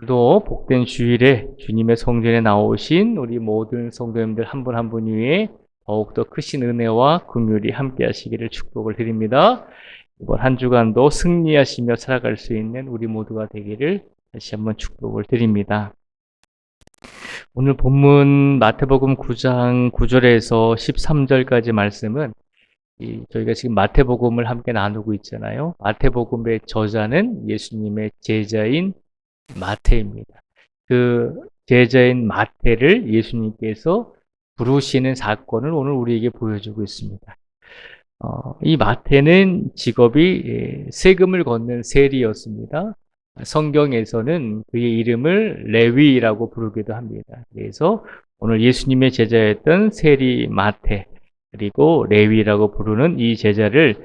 오늘도 복된 주일에 주님의 성전에 나오신 우리 모든 성도님들 한 분 한 분 위에 더욱더 크신 은혜와 긍휼이 함께 하시기를 축복을 드립니다. 이번 한 주간도 승리하시며 살아갈 수 있는 우리 모두가 되기를 다시 한번 축복을 드립니다. 오늘 본문 마태복음 9장 9절에서 13절까지 말씀은 저희가 지금 마태복음을 함께 나누고 있잖아요. 마태복음의 저자는 예수님의 제자인 마태입니다. 그 제자인 마태를 예수님께서 부르시는 사건을 오늘 우리에게 보여주고 있습니다. 이 마태는 직업이 세금을 걷는 세리였습니다. 성경에서는 그의 이름을 레위라고 부르기도 합니다. 그래서 오늘 예수님의 제자였던 세리 마태 그리고 레위라고 부르는 이 제자를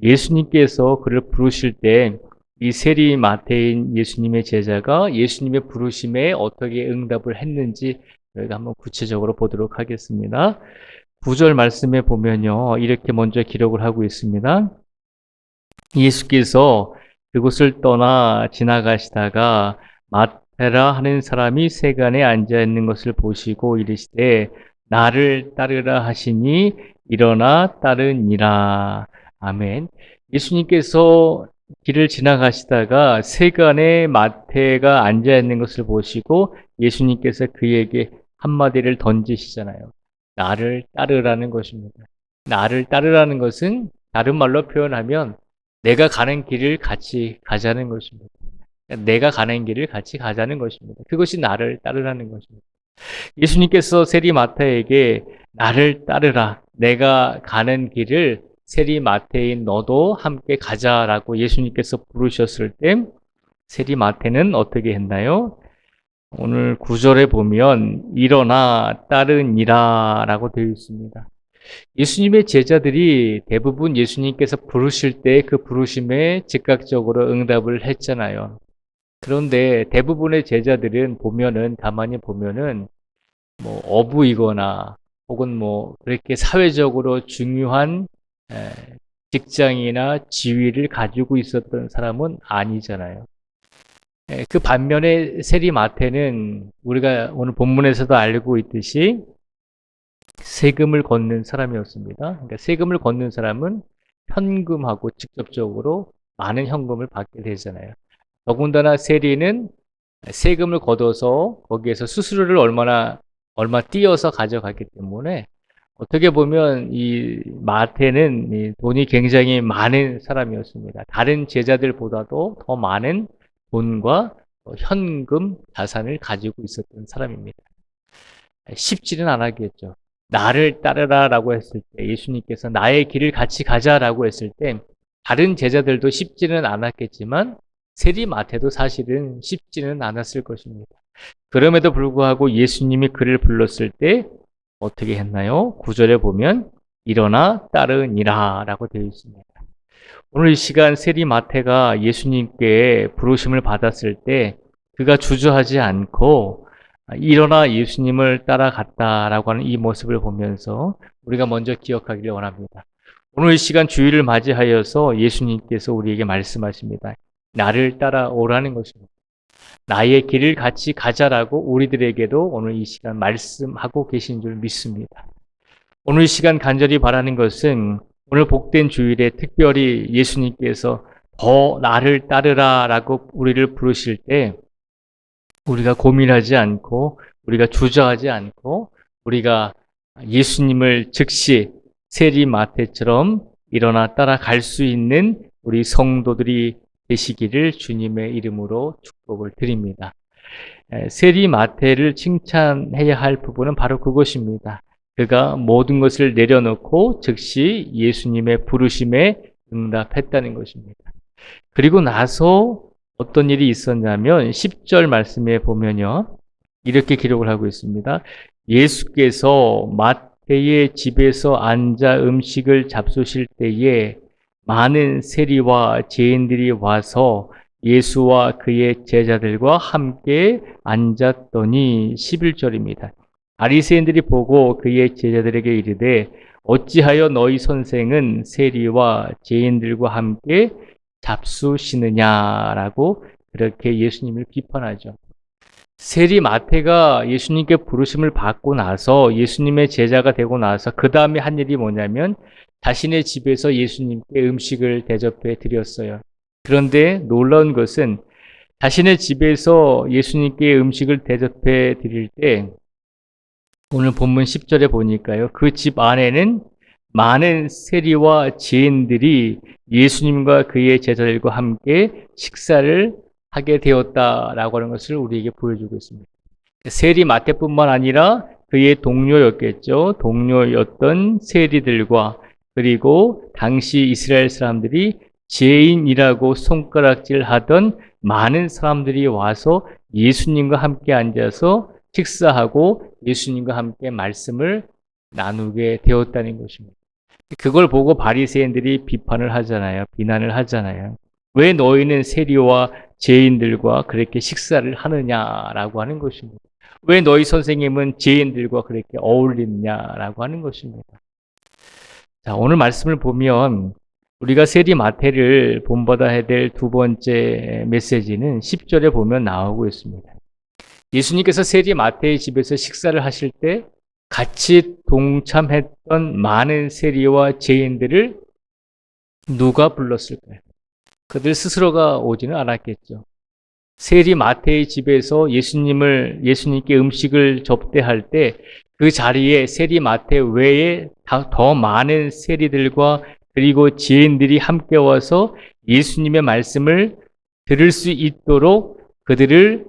예수님께서 그를 부르실 때 이 세리 마태인 예수님의 제자가 예수님의 부르심에 어떻게 응답을 했는지 저희가 한번 구체적으로 보도록 하겠습니다. 9절 말씀에 보면요, 이렇게 먼저 기록을 하고 있습니다. 예수께서 그곳을 떠나 지나가시다가 마태라 하는 사람이 세간에 앉아 있는 것을 보시고 이르시되 나를 따르라 하시니 일어나 따르니라. 아멘. 예수님께서 길을 지나가시다가 세간에 마태가 앉아 있는 것을 보시고 예수님께서 그에게 한마디를 던지시잖아요. 나를 따르라는 것입니다. 나를 따르라는 것은 다른 말로 표현하면 내가 가는 길을 같이 가자는 것입니다. 내가 가는 길을 같이 가자는 것입니다. 그것이 나를 따르라는 것입니다. 예수님께서 세리 마태에게 나를 따르라. 내가 가는 길을 세리 마태인 너도 함께 가자라고 예수님께서 부르셨을 때 세리 마태는 어떻게 했나요? 오늘 9절에 보면 일어나 따르니라 라고 되어 있습니다. 예수님의 제자들이 대부분 예수님께서 부르실 때 그 부르심에 즉각적으로 응답을 했잖아요. 그런데 대부분의 제자들은 가만히 보면은 어부이거나 혹은 그렇게 사회적으로 중요한 직장이나 지위를 가지고 있었던 사람은 아니잖아요. 그 반면에 세리 마태는 우리가 오늘 본문에서도 알고 있듯이 세금을 걷는 사람이었습니다. 그러니까 세금을 걷는 사람은 현금하고 직접적으로 많은 현금을 받게 되잖아요. 더군다나 세리는 세금을 걷어서 거기에서 수수료를 얼마 띄어서 가져갔기 때문에 어떻게 보면 이 마태는 이 돈이 굉장히 많은 사람이었습니다. 다른 제자들보다도 더 많은 돈과 현금 자산을 가지고 있었던 사람입니다. 쉽지는 않았겠죠. 나를 따르라라고 했을 때 예수님께서 나의 길을 같이 가자라고 했을 때 다른 제자들도 쉽지는 않았겠지만 세리 마태도 사실은 쉽지는 않았을 것입니다. 그럼에도 불구하고 예수님이 그를 불렀을 때 어떻게 했나요? 9절에 보면 일어나 따르니라 라고 되어 있습니다. 오늘 이 시간 세리 마태가 예수님께 부르심을 받았을 때 그가 주저하지 않고 일어나 예수님을 따라갔다라고 하는 이 모습을 보면서 우리가 먼저 기억하기를 원합니다. 오늘 이 시간 주일을 맞이하여서 예수님께서 우리에게 말씀하십니다. 나를 따라오라는 것입니다. 나의 길을 같이 가자라고 우리들에게도 오늘 이 시간 말씀하고 계신 줄 믿습니다. 오늘 이 시간 간절히 바라는 것은 오늘 복된 주일에 특별히 예수님께서 더 나를 따르라 라고 우리를 부르실 때 우리가 고민하지 않고 우리가 주저하지 않고 우리가 예수님을 즉시 세리 마태처럼 일어나 따라갈 수 있는 우리 성도들이 되시기를 주님의 이름으로 축복을 드립니다. 세리 마태를 칭찬해야 할 부분은 바로 그것입니다. 그가 모든 것을 내려놓고 즉시 예수님의 부르심에 응답했다는 것입니다. 그리고 나서 어떤 일이 있었냐면 10절 말씀에 보면요. 이렇게 기록을 하고 있습니다. 예수께서 마태의 집에서 앉아 음식을 잡수실 때에 많은 세리와 죄인들이 와서 예수와 그의 제자들과 함께 앉았더니 11절입니다. 바리새인들이 보고 그의 제자들에게 이르되 어찌하여 너희 선생은 세리와 죄인들과 함께 잡수시느냐라고 그렇게 예수님을 비판하죠. 세리 마태가 예수님께 부르심을 받고 나서 예수님의 제자가 되고 나서 그 다음에 한 일이 뭐냐면 자신의 집에서 예수님께 음식을 대접해 드렸어요. 그런데 놀라운 것은 자신의 집에서 예수님께 음식을 대접해 드릴 때 오늘 본문 10절에 보니까요. 그 집 안에는 많은 세리와 죄인들이 예수님과 그의 제자들과 함께 식사를 하게 되었다라고 하는 것을 우리에게 보여주고 있습니다. 세리 마태뿐만 아니라 그의 동료였겠죠. 동료였던 세리들과 그리고 당시 이스라엘 사람들이 죄인이라고 손가락질하던 많은 사람들이 와서 예수님과 함께 앉아서 식사하고 예수님과 함께 말씀을 나누게 되었다는 것입니다. 그걸 보고 바리새인들이 비판을 하잖아요. 비난을 하잖아요. 왜 너희는 세리와 죄인들과 그렇게 식사를 하느냐라고 하는 것입니다. 왜 너희 선생님은 죄인들과 그렇게 어울리느냐라고 하는 것입니다. 자, 오늘 말씀을 보면 우리가 세리 마태를 본받아야 될 두 번째 메시지는 10절에 보면 나오고 있습니다. 예수님께서 세리 마태의 집에서 식사를 하실 때 같이 동참했던 많은 세리와 죄인들을 누가 불렀을까요? 그들 스스로가 오지는 않았겠죠. 세리 마태의 집에서 예수님께 음식을 접대할 때 그 자리에 세리 마태 외에 더 많은 세리들과 그리고 죄인들이 함께 와서 예수님의 말씀을 들을 수 있도록 그들을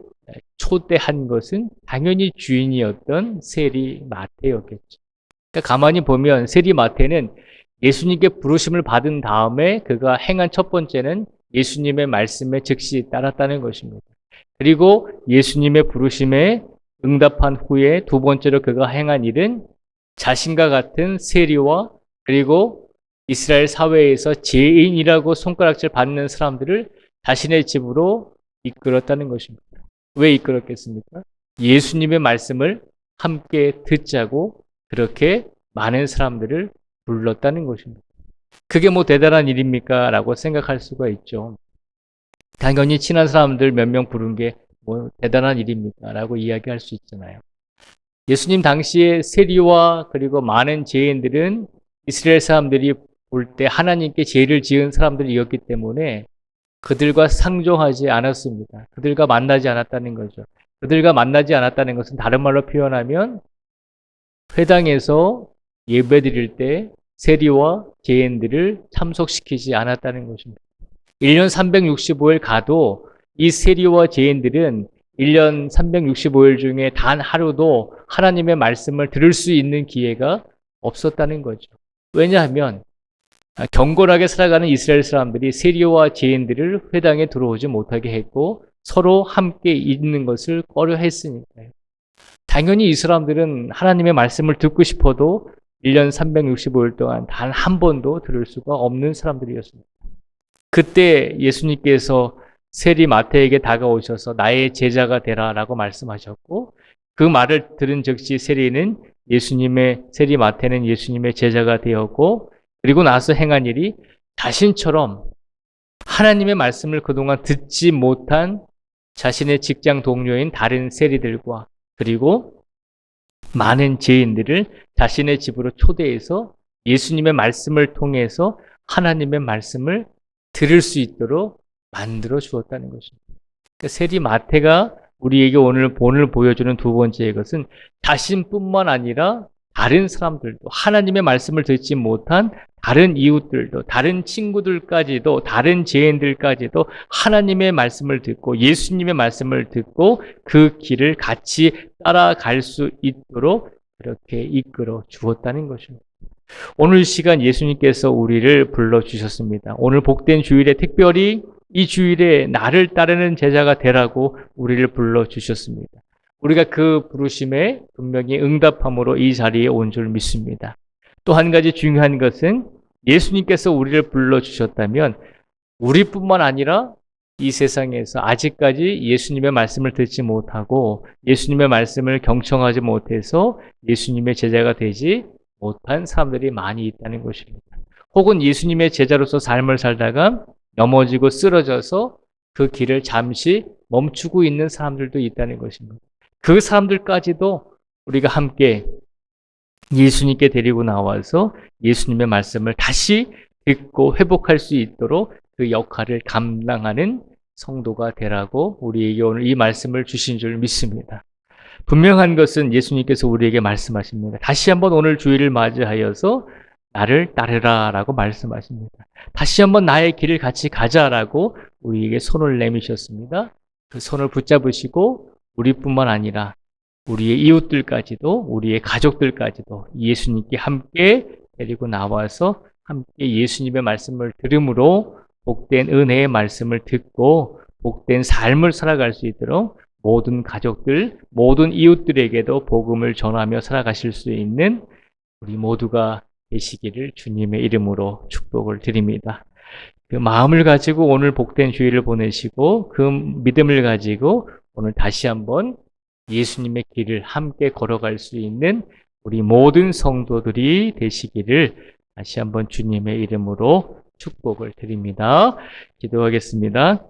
초대한 것은 당연히 주인이었던 세리 마태였겠죠. 그러니까 가만히 보면 세리 마태는 예수님께 부르심을 받은 다음에 그가 행한 첫 번째는 예수님의 말씀에 즉시 따랐다는 것입니다. 그리고 예수님의 부르심에 응답한 후에 두 번째로 그가 행한 일은 자신과 같은 세리와 그리고 이스라엘 사회에서 죄인이라고 손가락질 받는 사람들을 자신의 집으로 이끌었다는 것입니다. 왜 이끌었겠습니까? 예수님의 말씀을 함께 듣자고 그렇게 많은 사람들을 불렀다는 것입니다. 그게 뭐 대단한 일입니까? 라고 생각할 수가 있죠. 당연히 친한 사람들 몇 명 부른 게 뭐 대단한 일입니까? 라고 이야기할 수 있잖아요. 예수님 당시에 세리와 그리고 많은 죄인들은 이스라엘 사람들이 볼 때 하나님께 죄를 지은 사람들이었기 때문에 그들과 상종하지 않았습니다. 그들과 만나지 않았다는 거죠. 그들과 만나지 않았다는 것은 다른 말로 표현하면 회당에서 예배 드릴 때 세리와 죄인들을 참석시키지 않았다는 것입니다. 1년 365일 가도 이 세리와 죄인들은 1년 365일 중에 단 하루도 하나님의 말씀을 들을 수 있는 기회가 없었다는 거죠. 왜냐하면 경건하게 살아가는 이스라엘 사람들이 세리와 죄인들을 회당에 들어오지 못하게 했고 서로 함께 있는 것을 꺼려 했으니까요. 당연히 이 사람들은 하나님의 말씀을 듣고 싶어도 1년 365일 동안 단 한 번도 들을 수가 없는 사람들이었습니다. 그때 예수님께서 세리 마태에게 다가오셔서 나의 제자가 되라라고 말씀하셨고 그 말을 들은 즉시 세리 마태는 예수님의 제자가 되었고 그리고 나서 행한 일이 자신처럼 하나님의 말씀을 그동안 듣지 못한 자신의 직장 동료인 다른 세리들과 그리고 많은 죄인들을 자신의 집으로 초대해서 예수님의 말씀을 통해서 하나님의 말씀을 들을 수 있도록 만들어 주었다는 것입니다. 그러니까 세리 마태가 우리에게 오늘 보여주는 두 번째 것은 자신뿐만 아니라 다른 사람들도 하나님의 말씀을 듣지 못한 다른 이웃들도 다른 친구들까지도 다른 죄인들까지도 하나님의 말씀을 듣고 예수님의 말씀을 듣고 그 길을 같이 따라갈 수 있도록 그렇게 이끌어 주었다는 것입니다. 오늘 시간 예수님께서 우리를 불러주셨습니다. 오늘 복된 주일에 특별히 이 주일에 나를 따르는 제자가 되라고 우리를 불러주셨습니다. 우리가 그 부르심에 분명히 응답함으로 이 자리에 온 줄 믿습니다. 또 한 가지 중요한 것은 예수님께서 우리를 불러주셨다면 우리뿐만 아니라 이 세상에서 아직까지 예수님의 말씀을 듣지 못하고 예수님의 말씀을 경청하지 못해서 예수님의 제자가 되지 못한 사람들이 많이 있다는 것입니다. 혹은 예수님의 제자로서 삶을 살다가 넘어지고 쓰러져서 그 길을 잠시 멈추고 있는 사람들도 있다는 것입니다. 그 사람들까지도 우리가 함께 예수님께 데리고 나와서 예수님의 말씀을 다시 듣고 회복할 수 있도록 그 역할을 감당하는 성도가 되라고 우리에게 오늘 이 말씀을 주신 줄 믿습니다. 분명한 것은 예수님께서 우리에게 말씀하십니다. 다시 한번 오늘 주일을 맞이하여서 나를 따르라 라고 말씀하십니다. 다시 한번 나의 길을 같이 가자라고 우리에게 손을 내미셨습니다. 그 손을 붙잡으시고 우리뿐만 아니라 우리의 이웃들까지도 우리의 가족들까지도 예수님께 함께 데리고 나와서 함께 예수님의 말씀을 들음으로 복된 은혜의 말씀을 듣고 복된 삶을 살아갈 수 있도록 모든 가족들, 모든 이웃들에게도 복음을 전하며 살아가실 수 있는 우리 모두가 되시기를 주님의 이름으로 축복을 드립니다. 그 마음을 가지고 오늘 복된 주일을 보내시고 그 믿음을 가지고 오늘 다시 한번 예수님의 길을 함께 걸어갈 수 있는 우리 모든 성도들이 되시기를 다시 한번 주님의 이름으로 축복을 드립니다. 기도하겠습니다.